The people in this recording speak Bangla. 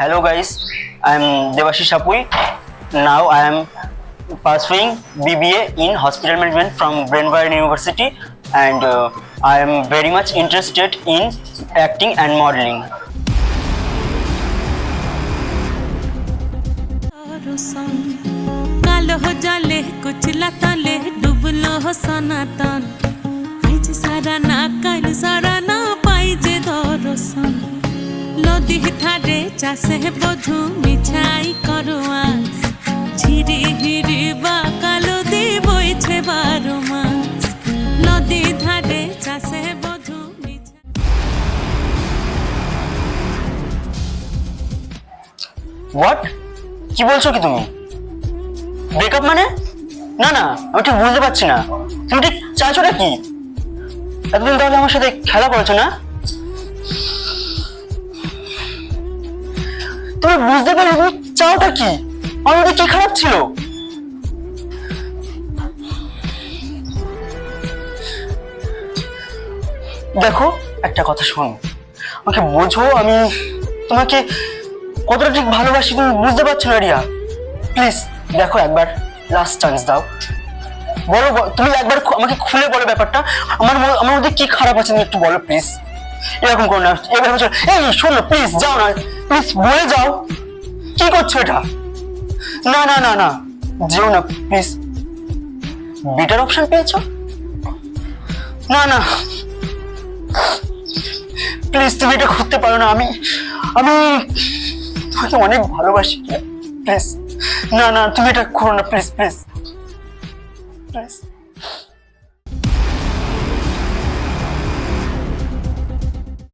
Hello guys, I am Devashish Apui. Now I am pursuing BBA in Hospital Management from Brainwire University, and I am very much interested in acting and modeling. कालो हो जाले कुछ लताले डुबलो हो सनातन आइजे सारा ना काल सारा ना पाइजे दरसन लदी थारे चासे बधु मिछाई करो आस झिरी हिरी बा कालो दी बइछे 12 मास लदी थारे चासे बधु What? কি বলছো কি তুমি? ব্রেকআপ মানে? না না, আমি ঠিক বুঝতে পারছি না। তুমি ঠিক চাইছোটা কি? এতদিন তাহলে আমার সাথে খেলা করেছো না? তুমি বুঝতে পারলে তুমি চাওটা কি? আমার মধ্যে কি খারাপ ছিল? দেখো, একটা কথা শোনো, আমাকে বোঝো, আমি তোমাকে কতটা ঠিক ভালোবাসি তুমি বুঝতে পারছো না রিয়া। প্লিজ দেখো, একবার লাস্ট চান্স দাও, বলো, তুমি একবার আমাকে খুলে বলো ব্যাপারটা, আমার মধ্যে কি খারাপ আছে তুমি একটু বলো প্লিজ। এরকম করো না, এভাবে চলো। এই শোনো, প্লিজ যাও না, প্লিজ বলে যাও। কি করছো এটা? না না না না, যেও না প্লিজ। বেটার অপশন পেয়েছো? না না প্লিজ, তুমি এটা করতে পারো না। আমি তোমাকে অনেক ভালোবাসি, প্লিজ। না না, তুমি এটা করো না, প্লিজ প্লিজ প্লিজ।